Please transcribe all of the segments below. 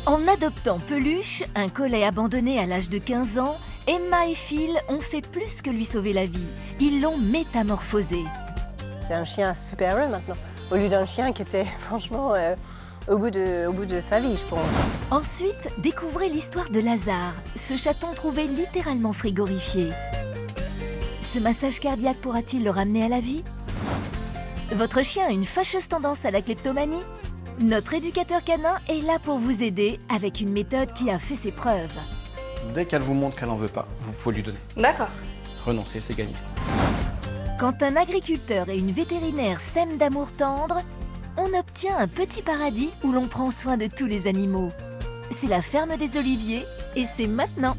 En adoptant Peluche, un collet abandonné à l'âge de 15 ans, Emma et Phil ont fait plus que lui sauver la vie. Ils l'ont métamorphosé. C'est un chien super maintenant, au lieu d'un chien qui était franchement au bout de sa vie, je pense. Ensuite, découvrez l'histoire de Lazare, ce chaton trouvé littéralement frigorifié. Ce massage cardiaque pourra-t-il le ramener à la vie? Votre chien a une fâcheuse tendance à la kleptomanie? Notre éducateur canin est là pour vous aider avec une méthode qui a fait ses preuves. Dès qu'elle vous montre qu'elle n'en veut pas, vous pouvez lui donner. D'accord. Renoncer, c'est gagné. Quand un agriculteur et une vétérinaire s'aiment d'amour tendre, on obtient un petit paradis où l'on prend soin de tous les animaux. C'est la ferme des Oliviers et c'est maintenant.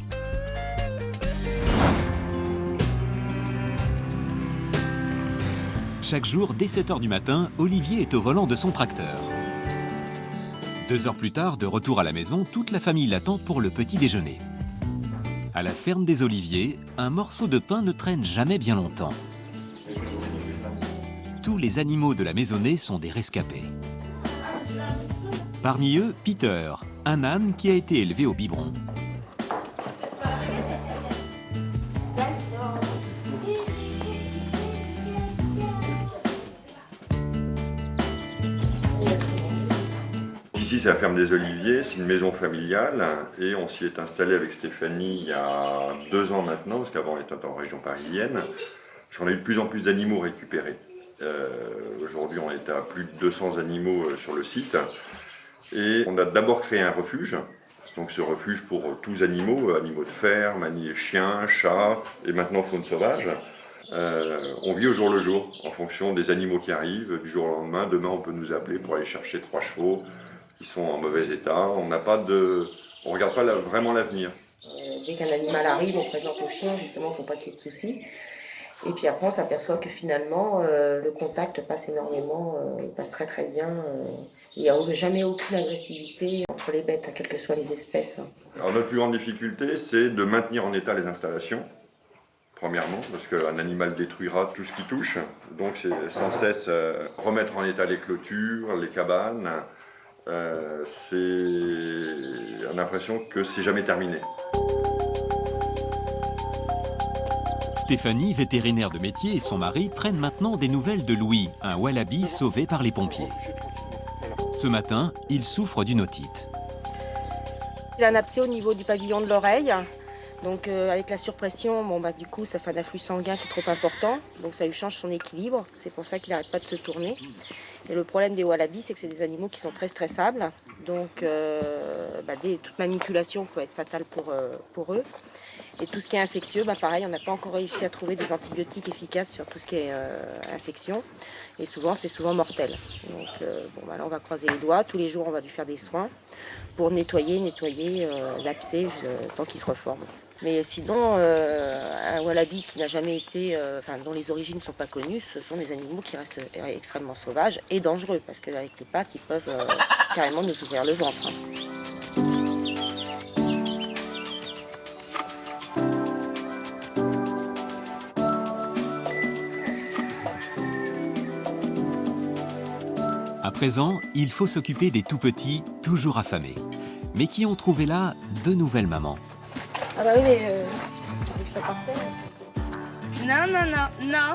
Chaque jour, dès 7 h du matin, Olivier est au volant de son tracteur. 2 heures plus tard, de retour à la maison, toute la famille l'attend pour le petit déjeuner. À la ferme des Oliviers, un morceau de pain ne traîne jamais bien longtemps. Tous les animaux de la maisonnée sont des rescapés. Parmi eux, Peter, un âne qui a été élevé au biberon. Ici, c'est la ferme des Oliviers, c'est une maison familiale et on s'y est installé avec Stéphanie il y a 2 ans maintenant, parce qu'avant on était en région parisienne, parce qu'on a eu de plus en plus d'animaux récupérés. Aujourd'hui, on est à plus de 200 animaux sur le site et on a d'abord créé un refuge. Donc ce refuge pour tous animaux, animaux de ferme, chiens, chats et maintenant faune sauvage. On vit au jour le jour en fonction des animaux qui arrivent, du jour au lendemain. Demain, on peut nous appeler pour aller chercher 3 chevaux qui sont en mauvais état. On regarde pas vraiment l'avenir. Dès qu'un animal arrive, on présente au chien, justement, il ne faut pas qu'il y ait de soucis. Et puis après, on s'aperçoit que finalement, le contact passe énormément, il passe très très bien. Il n'y a jamais aucune agressivité entre les bêtes, quelles que soient les espèces. Alors notre plus grande difficulté, c'est de maintenir en état les installations, premièrement, parce qu'un animal détruira tout ce qui touche. Donc c'est sans cesse remettre en état les clôtures, les cabanes. On a l'impression que c'est jamais terminé. Stéphanie, vétérinaire de métier, et son mari prennent maintenant des nouvelles de Louis, un wallaby sauvé par les pompiers. Ce matin, il souffre d'une otite. Il a un abcès au niveau du pavillon de l'oreille. Donc avec la surpression, du coup, ça fait un afflux sanguin qui est trop important. Donc ça lui change son équilibre. C'est pour ça qu'il n'arrête pas de se tourner. Et le problème des wallabies, c'est que c'est des animaux qui sont très stressables. Donc toute manipulation peut être fatale pour eux. Et tout ce qui est infectieux, pareil, on n'a pas encore réussi à trouver des antibiotiques efficaces sur tout ce qui est infection. Et souvent, c'est souvent mortel. Donc là, on va croiser les doigts. Tous les jours, on va lui faire des soins pour nettoyer l'abcès tant qu'il se reforme. Mais sinon, un wallaby qui n'a jamais été, dont les origines ne sont pas connues, ce sont des animaux qui restent extrêmement sauvages et dangereux, parce qu'avec les pattes, ils peuvent carrément nous ouvrir le ventre. À présent, il faut s'occuper des tout-petits, toujours affamés, mais qui ont trouvé là 2 nouvelles mamans. Ah bah oui, mais ça par terre. Non.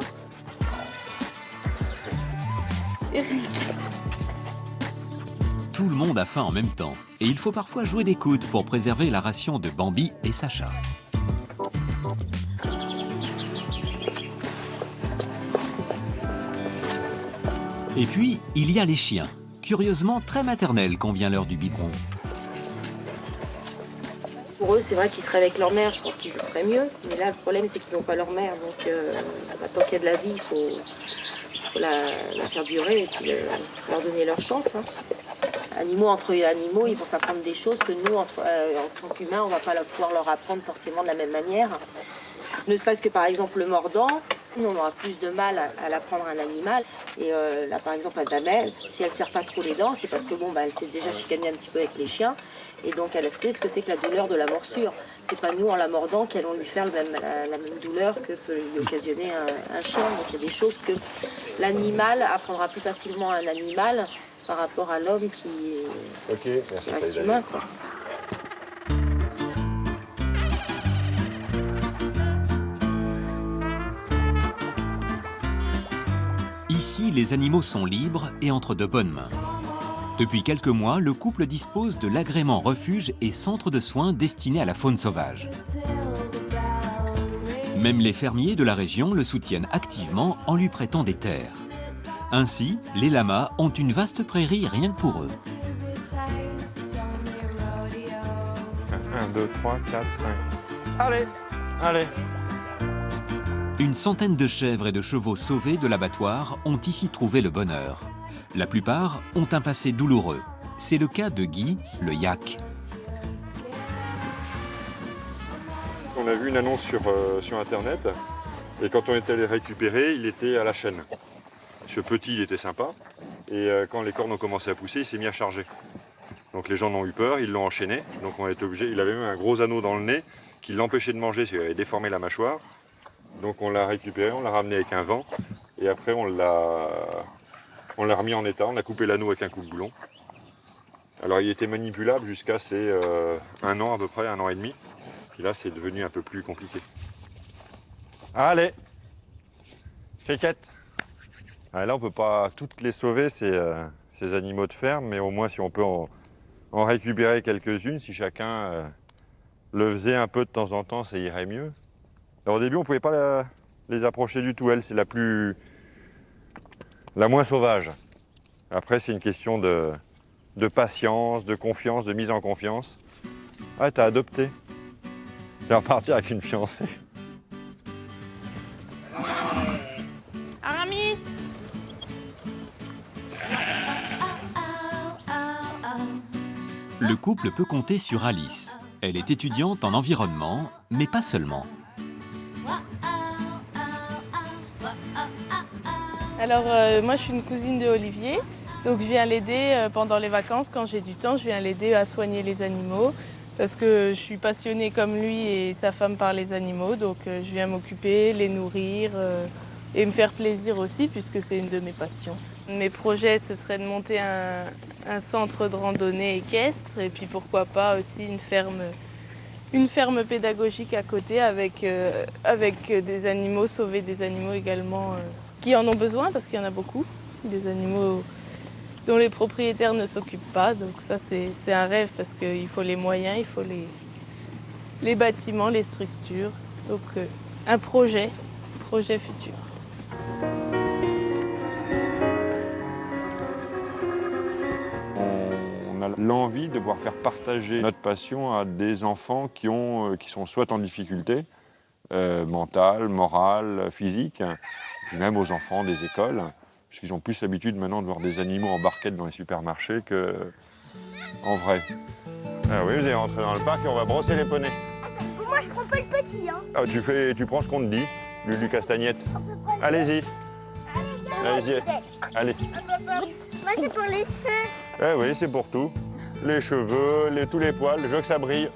Tout le monde a faim en même temps, et il faut parfois jouer des coudes pour préserver la ration de Bambi et Sacha. Et puis, il y a les chiens, curieusement très maternels quand vient l'heure du biberon. Pour eux, c'est vrai qu'ils seraient avec leur mère, je pense qu'ils seraient mieux. Mais là, le problème, c'est qu'ils n'ont pas leur mère. Donc, tant qu'il y a de la vie, il faut la faire durer et puis leur donner leur chance. Animaux entre animaux, ils vont s'apprendre des choses que nous, en tant qu'humains, on ne va pas pouvoir leur apprendre forcément de la même manière. Ne serait-ce que par exemple le mordant, nous on aura plus de mal à l'apprendre à un animal. Et là par exemple la damelle, si elle ne serre pas trop les dents, c'est parce que elle s'est déjà chicanée un petit peu avec les chiens. Et donc elle sait ce que c'est que la douleur de la morsure. C'est pas nous en la mordant qui allons lui faire la même douleur que peut lui occasionner un chien. Donc il y a des choses que l'animal apprendra plus facilement à un animal par rapport à l'homme qui reste humain, quoi. Ici, les animaux sont libres et entre de bonnes mains. Depuis quelques mois, le couple dispose de l'agrément refuge et centre de soins destiné à la faune sauvage. Même les fermiers de la région le soutiennent activement en lui prêtant des terres. Ainsi, les lamas ont une vaste prairie rien que pour eux. 1, 2, 3, 4, 5. Allez, allez. Une centaine de chèvres et de chevaux sauvés de l'abattoir ont ici trouvé le bonheur. La plupart ont un passé douloureux. C'est le cas de Guy, le yak. On a vu une annonce sur Internet et quand on est allé récupérer, il était à la chaîne. Ce petit, il était sympa et quand les cornes ont commencé à pousser, il s'est mis à charger. Donc les gens en ont eu peur, ils l'ont enchaîné. Donc on a été obligé. Il avait même un gros anneau dans le nez qui l'empêchait de manger, parce qu'il avait déformé la mâchoire. Donc on l'a récupéré, on l'a ramené avec un vent et après on l'a remis en état, on a coupé l'anneau avec un coup de boulon. Alors il était manipulable jusqu'à ses 1 an à peu près, 1 an et demi. Puis là c'est devenu un peu plus compliqué. Allez, criquette. Ah, là on ne peut pas toutes les sauver ces animaux de ferme, mais au moins si on peut en récupérer quelques-unes, si chacun le faisait un peu de temps en temps, ça irait mieux. Alors, au début on ne pouvait pas les approcher du tout, elle c'est la moins sauvage. Après c'est une question de patience, de confiance, de mise en confiance. Ah, t'as adopté. Tu vas repartir avec une fiancée. Aramis! Le couple peut compter sur Alice. Elle est étudiante en environnement, mais pas seulement. Alors moi je suis une cousine de Olivier, donc je viens l'aider pendant les vacances, quand j'ai du temps, je viens l'aider à soigner les animaux parce que je suis passionnée comme lui et sa femme par les animaux, donc je viens m'occuper, les nourrir et me faire plaisir aussi puisque c'est une de mes passions. Mes projets ce serait de monter un centre de randonnée équestre et puis pourquoi pas aussi une ferme pédagogique à côté avec des animaux, sauver des animaux également qui en ont besoin parce qu'il y en a beaucoup, des animaux dont les propriétaires ne s'occupent pas. Donc ça c'est un rêve parce qu'il faut les moyens, il faut les bâtiments, les structures. Donc un projet futur. On a l'envie de pouvoir faire partager notre passion à des enfants qui sont soit en difficulté mentale, morale, physique, puis même aux enfants des écoles, puisqu'ils ont plus l'habitude maintenant de voir des animaux en barquette dans les supermarchés qu'en vrai. Ah oui, vous allez rentrer dans le parc et on va brosser les poneys. Moi, je prends pas le petit, hein. Ah, tu prends ce qu'on te dit, Lulu Castagnette. Allez-y. Allez-y. Allez. Moi, c'est pour les cheveux. Eh oui, c'est pour tout. Les cheveux, tous les poils, je veux que ça brille.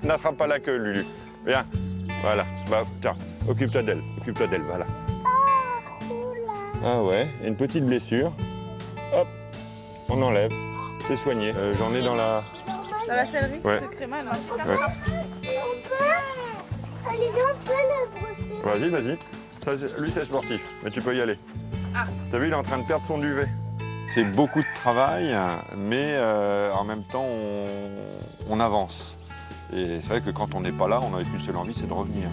N'attrape pas la queue, Lulu. Viens. Voilà. Bah, tiens, occupe-toi d'elle, voilà. Ah ouais, une petite blessure. Hop, on enlève. C'est soigné. J'en ai dans la... Dans la sellerie, Ouais. c'est crémal. Hein. Ouais. Allez, on peut le brosser. Vas-y. Ça, lui, c'est sportif, mais tu peux y aller. Ah. T'as vu, il est en train de perdre son duvet. C'est beaucoup de travail, mais en même temps, on avance. Et c'est vrai que quand on n'est pas là, on n'a qu'une seule envie, c'est de revenir.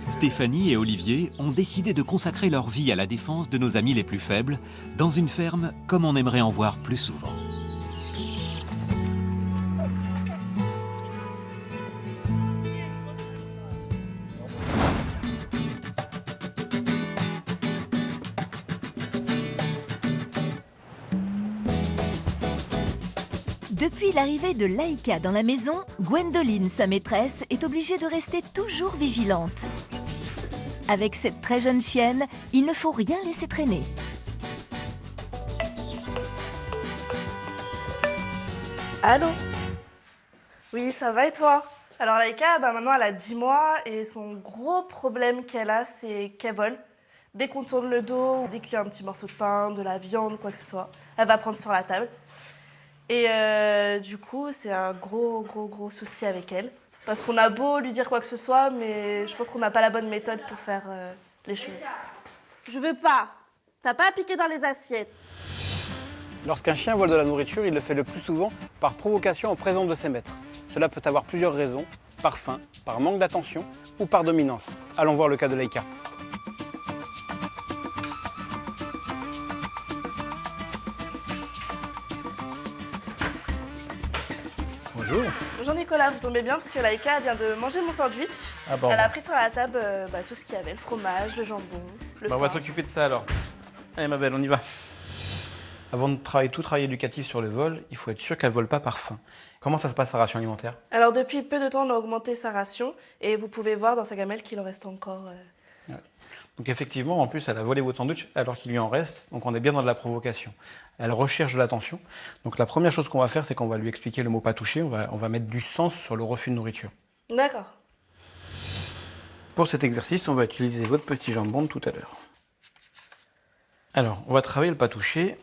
Stéphanie et Olivier ont décidé de consacrer leur vie à la défense de nos amis les plus faibles, dans une ferme comme on aimerait en voir plus souvent. Depuis l'arrivée de Laïka dans la maison, Gwendoline, sa maîtresse, est obligée de rester toujours vigilante. Avec cette très jeune chienne, il ne faut rien laisser traîner. Allô? Oui, ça va et toi? Alors Laïka, maintenant elle a 10 mois et son gros problème qu'elle a, c'est qu'elle vole. Dès qu'on tourne le dos, dès qu'il y a un petit morceau de pain, de la viande, quoi que ce soit, elle va prendre sur la table. Et du coup, c'est un gros souci avec elle. Parce qu'on a beau lui dire quoi que ce soit, mais je pense qu'on n'a pas la bonne méthode pour faire les choses. Je veux pas. T'as pas à piquer dans les assiettes. Lorsqu'un chien vole de la nourriture, il le fait le plus souvent par provocation en présence de ses maîtres. Cela peut avoir plusieurs raisons, par faim, par manque d'attention ou par dominance. Allons voir le cas de Laïka. Bonjour. Bonjour Nicolas, vous tombez bien parce que Laïka vient de manger mon sandwich. Ah bon. Elle a pris sur la table tout ce qu'il y avait, le fromage, le jambon, le On pain. va s'occuper de ça alors. Allez ma belle, on y va. Avant de travailler tout travail éducatif sur le vol, il faut être sûr qu'elle ne vole pas par faim. Comment ça se passe sa ration alimentaire? Alors depuis peu de temps, on a augmenté sa ration et vous pouvez voir dans sa gamelle qu'il en reste encore. Donc effectivement, en plus, elle a volé votre sandwich alors qu'il lui en reste. Donc on est bien dans de la provocation. Elle recherche de l'attention. Donc la première chose qu'on va faire, c'est qu'on va lui expliquer le mot pas toucher. On va mettre du sens sur le refus de nourriture. D'accord. Pour cet exercice, on va utiliser votre petit jambon de tout à l'heure. Alors, on va travailler le pas toucher.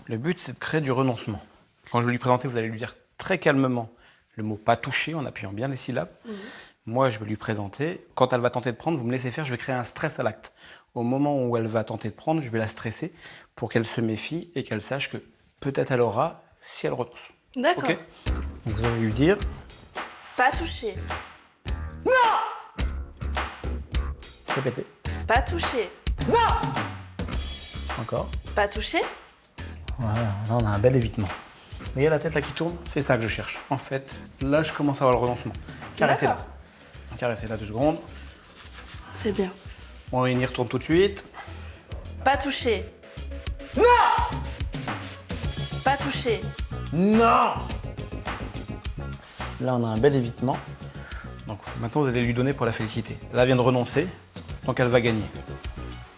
Le but, c'est de créer du renoncement. Quand je vais lui présenter, vous allez lui dire très calmement le mot pas toucher en appuyant bien les syllabes. Moi, je vais lui présenter. Quand elle va tenter de prendre, vous me laissez faire, je vais créer un stress à l'acte. Au moment où elle va tenter de prendre, je vais la stresser pour qu'elle se méfie et qu'elle sache que peut-être elle aura si elle renonce. D'accord. Ok. Donc vous allez lui dire Pas toucher. répétez. Pas toucher. Encore. Pas toucher. Voilà, là on a un bel évitement. Mais il y a la tête là qui tourne, c'est ça que je cherche. En fait, là je commence à avoir le renoncement. Caressez-la. D'accord. Caressez-la 2 secondes. C'est bien. On y retourne tout de suite. Pas toucher. Pas toucher. Non. Là on a un bel évitement. Donc maintenant vous allez lui donner pour la féliciter. Là elle vient de renoncer, donc elle va gagner.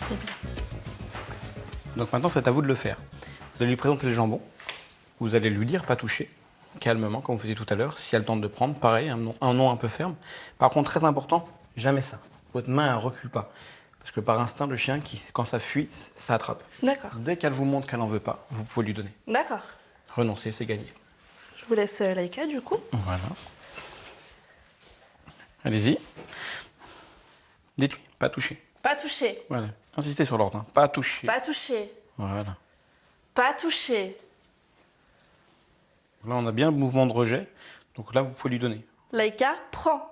C'est bien. Donc maintenant c'est à vous de le faire. Vous allez lui présenter le jambon. Vous allez lui dire pas toucher, calmement, comme vous faisiez tout à l'heure. Si elle tente de prendre, pareil, un nom un peu ferme. Par contre, très important, jamais ça. Votre main, elle recule pas. Parce que par instinct, le chien, quand ça fuit, ça attrape. D'accord. Dès qu'elle vous montre qu'elle n'en veut pas, vous pouvez lui donner. D'accord. Renoncer, c'est gagné. Je vous laisse Laïka du coup. Voilà. Allez-y. Dites-lui, pas toucher. Pas toucher. Voilà. Insistez sur l'ordre, hein. Pas toucher. Pas toucher. Voilà. Pas toucher. Là, on a bien le mouvement de rejet. Donc là, vous pouvez lui donner. Laïka prend.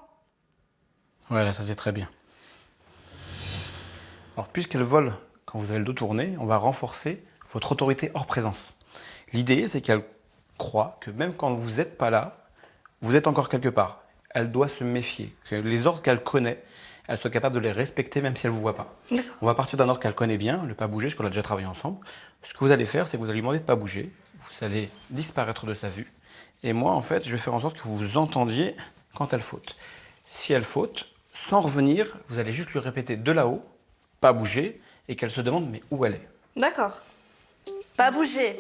Voilà, ça c'est très bien. Alors, puisqu'elle vole quand vous avez le dos tourné, on va renforcer votre autorité hors présence. L'idée, c'est qu'elle croit que même quand vous n'êtes pas là, vous êtes encore quelque part. Elle doit se méfier, que les ordres qu'elle connaît, elle soit capable de les respecter même si elle ne vous voit pas. On va partir d'un ordre qu'elle connaît bien, le pas bouger, parce qu'on a déjà travaillé ensemble. Ce que vous allez faire, c'est que vous allez lui demander de ne pas bouger. Vous allez disparaître de sa vue. Et moi, en fait, je vais faire en sorte que vous vous entendiez quand elle faute. Si elle faute, sans revenir, vous allez juste lui répéter de là-haut, pas bouger, et qu'elle se demande mais où elle est. D'accord. Pas bouger.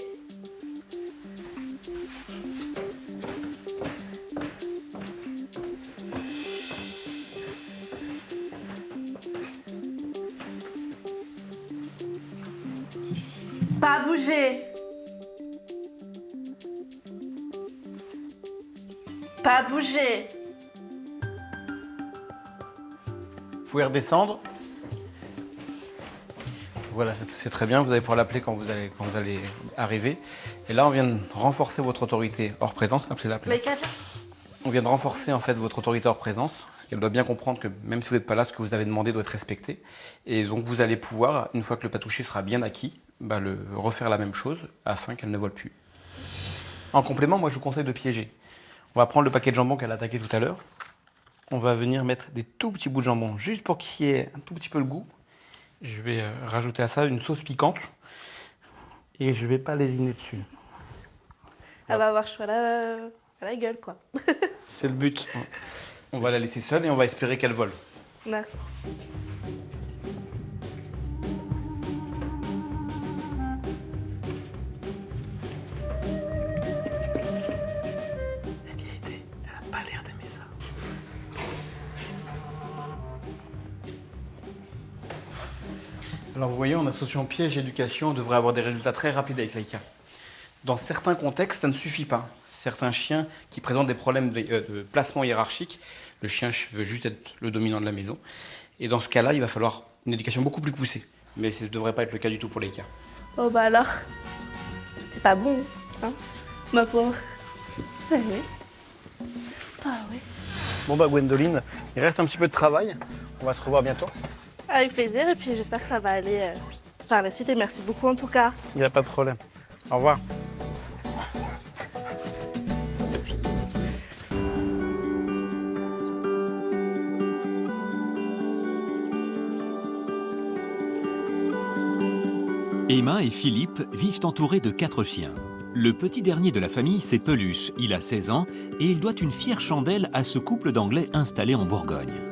Pas bouger. Pas bouger. Vous pouvez redescendre. Voilà, c'est très bien, vous allez pouvoir l'appeler quand vous allez arriver. Et là, on vient de renforcer votre autorité hors présence, appelez-la. Laïka, viens. On vient de renforcer en fait votre autorité hors présence. Elle doit bien comprendre que même si vous n'êtes pas là, ce que vous avez demandé doit être respecté. Et donc vous allez pouvoir, une fois que le pas touché sera bien acquis, refaire la même chose afin qu'elle ne vole plus. En complément, moi je vous conseille de piéger. On va prendre le paquet de jambon qu'elle a attaqué tout à l'heure. On va venir mettre des tout petits bouts de jambon, juste pour qu'il y ait un tout petit peu le goût. Je vais rajouter à ça une sauce piquante. Et je ne vais pas lésiner dessus. Elle va avoir chaud à la gueule, quoi. C'est le but. On va la laisser seule et on va espérer qu'elle vole. D'accord. Elle y a été. Elle n'a pas l'air d'aimer ça. Alors vous voyez, en associant piège et éducation, on devrait avoir des résultats très rapides avec Laika. Dans certains contextes, ça ne suffit pas. Certains chiens qui présentent des problèmes de placement hiérarchique, le chien veut juste être le dominant de la maison. Et dans ce cas-là, il va falloir une éducation beaucoup plus poussée. Mais ça ne devrait pas être le cas du tout pour Laika. Oh bah alors, c'était pas bon, hein, ma pauvre. Ah oui. Ah oui. Bon bah Gwendoline, il reste un petit peu de travail. On va se revoir bientôt. Avec plaisir, et puis j'espère que ça va aller par la suite, et merci beaucoup en tout cas. Il n'y a pas de problème. Au revoir. Emma et Philippe vivent entourés de 4 chiens. Le petit dernier de la famille, c'est Peluche. Il a 16 ans et il doit une fière chandelle à ce couple d'Anglais installé en Bourgogne.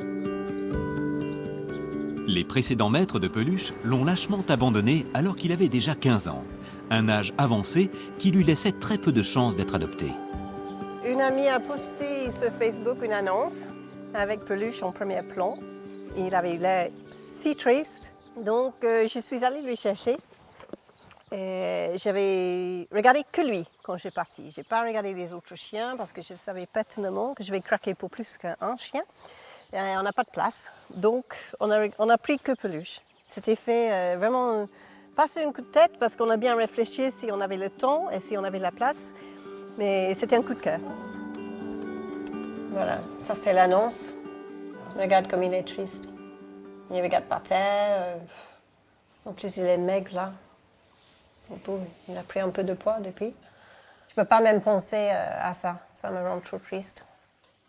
Les précédents maîtres de Peluche l'ont lâchement abandonné alors qu'il avait déjà 15 ans. Un âge avancé qui lui laissait très peu de chances d'être adopté. Une amie a posté sur Facebook une annonce avec Peluche en premier plan. Il avait l'air si triste, donc je suis allée lui chercher. J'avais regardé que lui quand j'ai parti. Je n'ai pas regardé les autres chiens parce que je savais pertinemment que je vais craquer pour plus qu'un chien. Et on n'a pas de place, donc on a pris que Peluche. C'était fait vraiment pas sur un coup de tête parce qu'on a bien réfléchi si on avait le temps et si on avait la place, mais c'était un coup de cœur. Voilà, ça c'est l'annonce. Regarde comme il est triste. Il regarde par terre. En plus, il est maigre là. Il a pris un peu de poids depuis. Je ne peux pas même penser à ça. Ça me rend trop triste.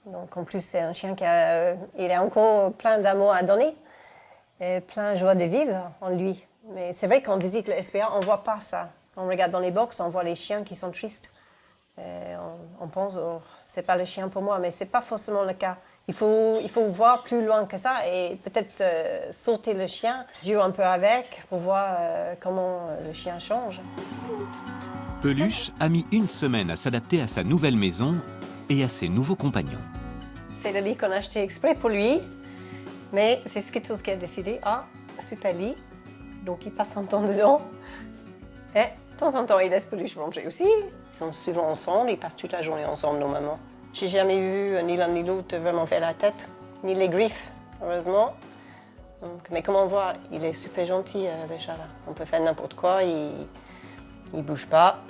Donc en plus, c'est un chien qui il a encore plein d'amour à donner et plein de joie de vivre en lui. Mais c'est vrai qu'on visite le SPA, on ne voit pas ça. On regarde dans les box, on voit les chiens qui sont tristes. Et on pense, oh, c'est pas le chien pour moi, mais ce n'est pas forcément le cas. Il faut voir plus loin que ça et peut-être sauter le chien, jouer un peu avec pour voir comment le chien change. Peluche a mis 1 semaine à s'adapter à sa nouvelle maison et à ses nouveaux compagnons. C'est le lit qu'on a acheté exprès pour lui, mais c'est Skittles qui a décidé, super lit, donc il passe son temps dedans. Et de temps en temps, il laisse Peluche manger aussi. Ils sont souvent ensemble, ils passent toute la journée ensemble normalement. J'ai jamais vu ni l'un ni l'autre vraiment faire la tête, ni les griffes, heureusement. Donc, mais comme on voit, il est super gentil, le chat là. On peut faire n'importe quoi, il bouge pas.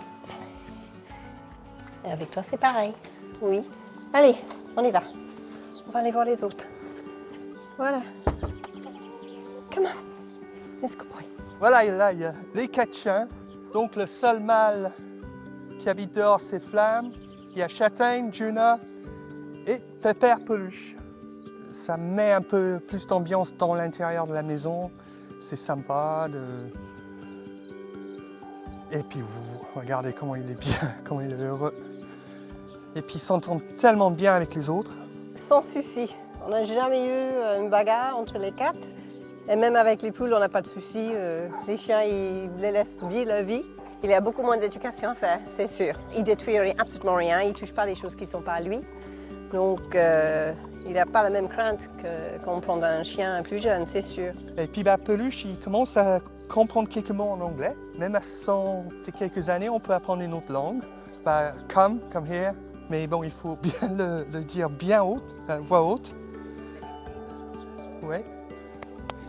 Et avec toi, c'est pareil. Oui. Allez, on y va. On va aller voir les autres. Voilà. Come on. Let's go, boy. Voilà, là, il y a les 4 chiens. Donc, le seul mâle qui habite dehors, c'est Flamme. Il y a Châtaigne, Juna et Pépère Peluche. Ça met un peu plus d'ambiance dans l'intérieur de la maison. C'est sympa. Et puis, vous regardez comment il est bien, comment il est heureux. Et puis, il s'entend tellement bien avec les autres. Sans souci. On n'a jamais eu une bagarre entre les 4. Et même avec les poules, on n'a pas de souci. Les chiens, ils les laissent vivre leur vie. Il y a beaucoup moins d'éducation à faire, c'est sûr. Il ne détruit absolument rien, il ne touche pas les choses qui ne sont pas à lui. Donc, il n'a pas la même crainte qu'on prend un chien plus jeune, c'est sûr. Et puis, Peluche, il commence à comprendre quelques mots en anglais. Même à quelques années, on peut apprendre une autre langue. Come here. Mais bon, il faut bien le dire bien haute, voix haute. Ouais.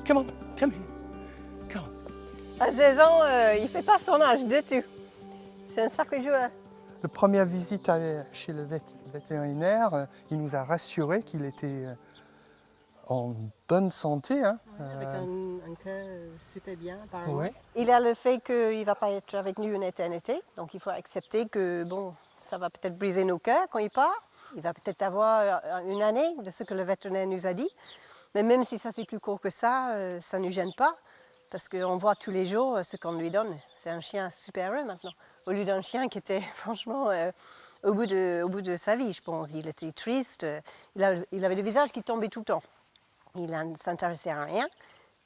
Come here. À 16 ans, il ne fait pas son âge du tout. C'est un sacré joueur. La première visite chez le vétérinaire, il nous a rassuré qu'il était en bonne santé. Hein. Avec un cœur super bien, apparemment. Ouais. Il a le fait qu'il ne va pas être avec nous une éternité. Donc il faut accepter que bon, ça va peut-être briser nos cœurs quand il part. Il va peut-être avoir une année de ce que le vétérinaire nous a dit. Mais même si ça c'est plus court que ça ne nous gêne pas. Parce qu'on voit tous les jours ce qu'on lui donne. C'est un chien super heureux maintenant. Au lieu d'un chien qui était franchement au bout de sa vie, je pense. Il était triste. Il avait le visage qui tombait tout le temps. Il ne s'intéressait à rien.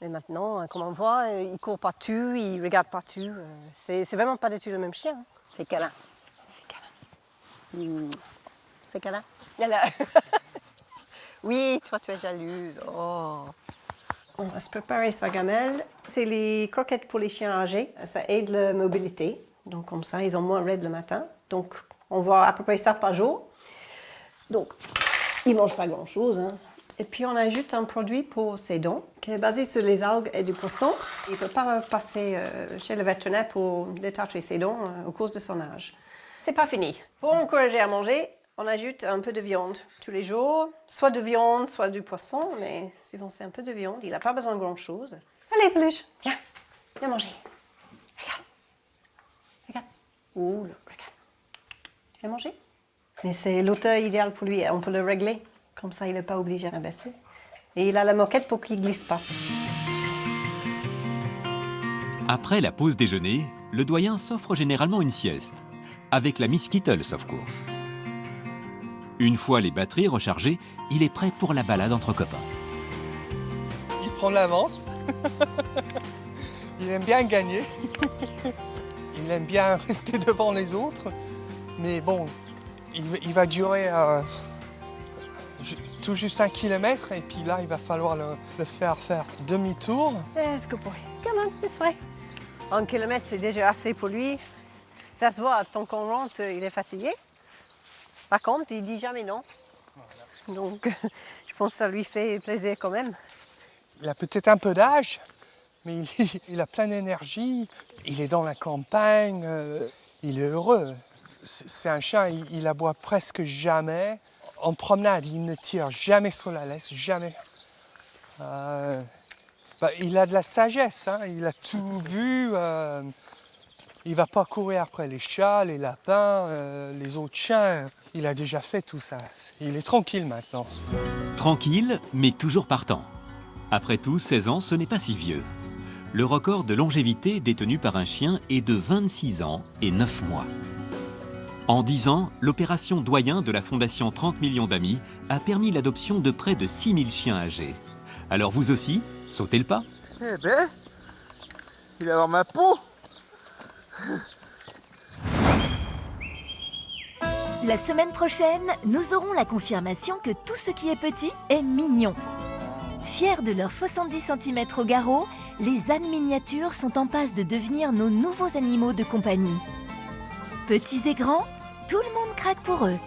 Mais maintenant, comme on voit, il court partout, il regarde partout. C'est vraiment pas du tout le même chien. Fais câlin. Fais câlin. Fais câlin. Là. Oui, toi tu es jalouse. Oh. On va se préparer sa gamelle. C'est les croquettes pour les chiens âgés. Ça aide la mobilité. Donc comme ça, ils ont moins raide le matin. Donc on voit à peu près ça par jour. Donc ils ne mangent pas grand-chose. Hein. Et puis on ajoute un produit pour ses dents qui est basé sur les algues et du poisson. Il ne peut pas passer chez le vétérinaire pour détacher ses dents au cours de son âge. C'est pas fini. Pour encourager à manger, on ajoute un peu de viande tous les jours. Soit de viande, soit du poisson, mais souvent c'est un peu de viande. Il n'a pas besoin de grand-chose. Allez, Peluche, viens, viens manger. Regarde, regarde. Ouh, regarde. Viens manger. Mais c'est l'auteur idéal pour lui. On peut le régler. Comme ça, il n'est pas obligé à baisser. Et il a la moquette pour qu'il ne glisse pas. Après la pause déjeuner, le doyen s'offre généralement une sieste. Avec la Miss Kittles, of course. Une fois les batteries rechargées, il est prêt pour la balade entre copains. Il prend l'avance. Il aime bien gagner. Il aime bien rester devant les autres. Mais bon, il va durer tout juste 1 kilomètre et puis là, il va falloir le faire demi-tour. Yes, good boy. Come on, this way. 1 kilomètre, c'est déjà assez pour lui. Ça se voit, tant qu'on rentre, il est fatigué. Par contre, il dit jamais non. Donc, je pense que ça lui fait plaisir quand même. Il a peut-être un peu d'âge, mais il a plein d'énergie. Il est dans la campagne, il est heureux. C'est un chien, il aboie presque jamais. En promenade, il ne tire jamais sur la laisse, jamais. Il a de la sagesse, hein, il a tout vu. Il ne va pas courir après les chats, les lapins, les autres chiens. Il a déjà fait tout ça. Il est tranquille maintenant. Tranquille, mais toujours partant. Après tout, 16 ans, ce n'est pas si vieux. Le record de longévité détenu par un chien est de 26 ans et 9 mois. En 10 ans, l'opération Doyen de la Fondation 30 millions d'amis a permis l'adoption de près de 6000 chiens âgés. Alors vous aussi, sautez le pas. Eh ben, il va avoir ma peau. La semaine prochaine, nous aurons la confirmation que tout ce qui est petit est mignon. Fiers de leurs 70 cm au garrot, les ânes miniatures sont en passe de devenir nos nouveaux animaux de compagnie. Petits et grands, tout le monde craque pour eux.